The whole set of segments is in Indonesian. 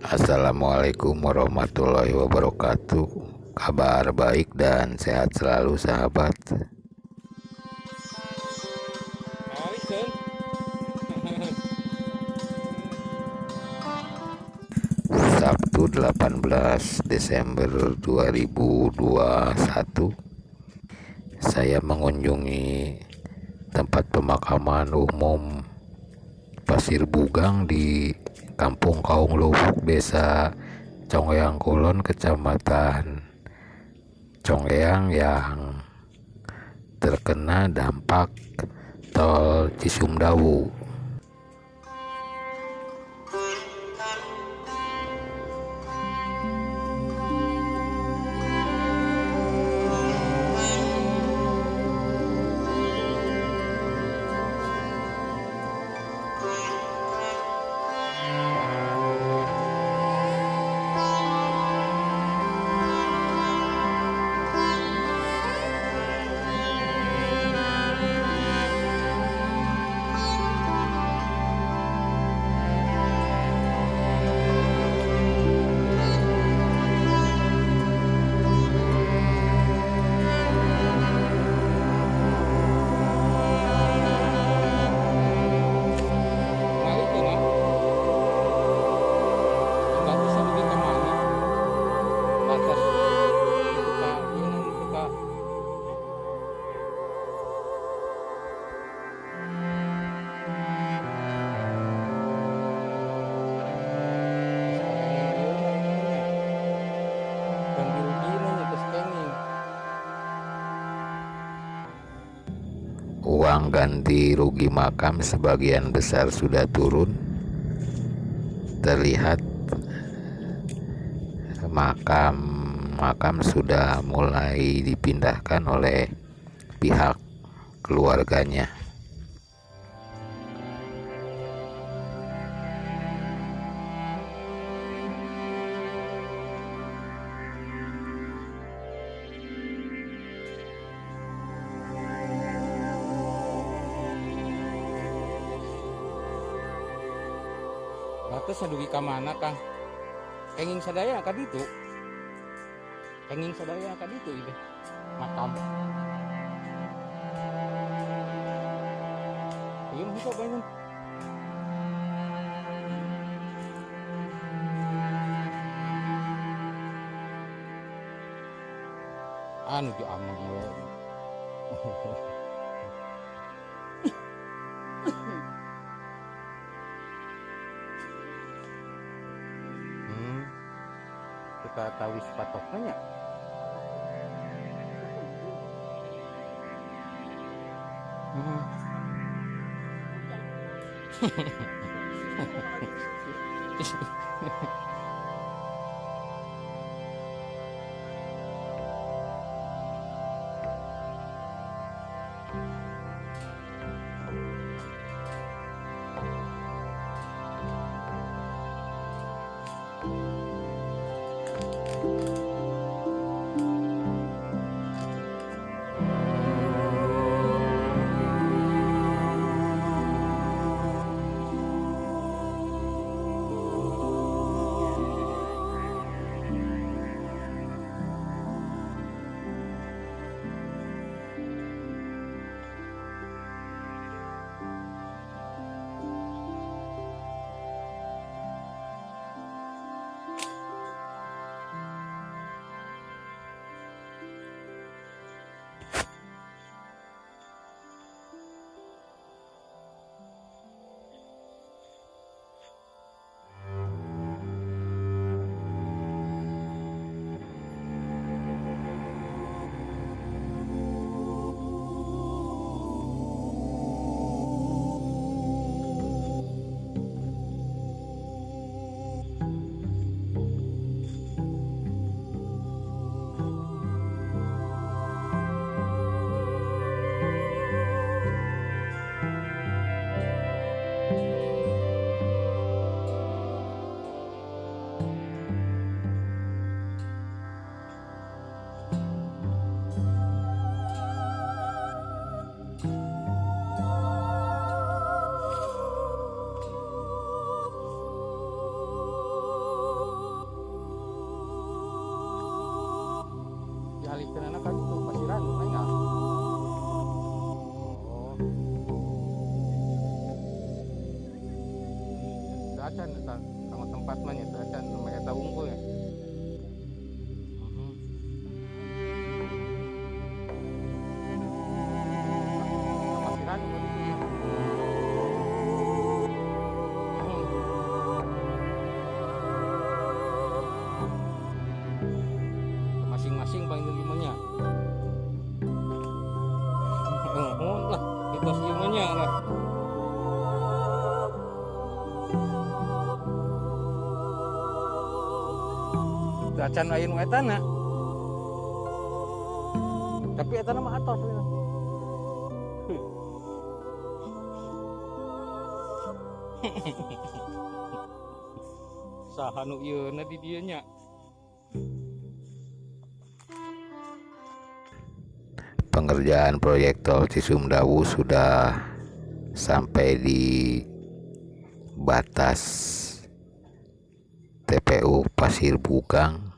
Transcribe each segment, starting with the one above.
Assalamualaikum warahmatullahi wabarakatuh. Kabar baik dan sehat selalu sahabat. Sabtu 18 Desember 2021, saya mengunjungi tempat pemakaman umum Pasir Bugang di Kampung Kaung Lubuk, Desa Congeyang Kulon, Kecamatan Congeyang, yang terkena dampak tol Cisumdawu. Uang ganti rugi makam sebagian besar sudah turun. Terlihat makam sudah mulai dipindahkan oleh pihak keluarganya. Batas sadugi ka mana Kang? Kenging sadaya ka ditu. Kenging sadaya ka ditu ieu makam. Ieu bisa banyak. Anu di amang we. Kita tahu sepatoknya. acan sama tempat mana tu acan mereka tahu unggul ya. Masih ranu kan itu ya. Masing-masing paling limanya. Lah, itu limanya lah. Acan lain wae tanah. Tapi eta mah atos we. Saha nu ieu na di dieu nya. Pengerjaan proyek tol Cisumdawu sudah sampai di batas TPU Pasir Bugang.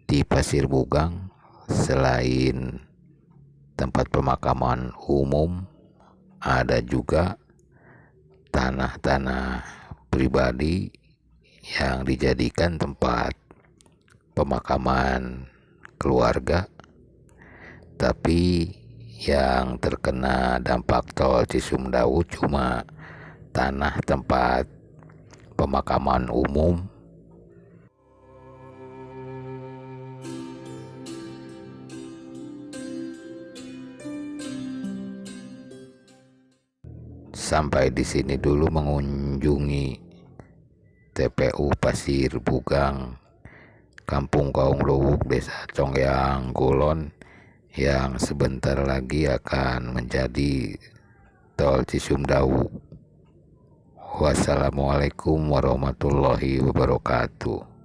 Di Pasir Bugang, selain tempat pemakaman umum, ada juga tanah-tanah pribadi yang dijadikan tempat pemakaman keluarga. Tapi yang terkena dampak tol Cisumdawu cuma tanah tempat pemakaman umum. Sampai di sini dulu mengunjungi TPU Pasir Bugang, Kampung Kaung Luwuk, Desa Congyang Kulon, yang sebentar lagi akan menjadi tol Cisumdawu. Wassalamualaikum warahmatullahi wabarakatuh.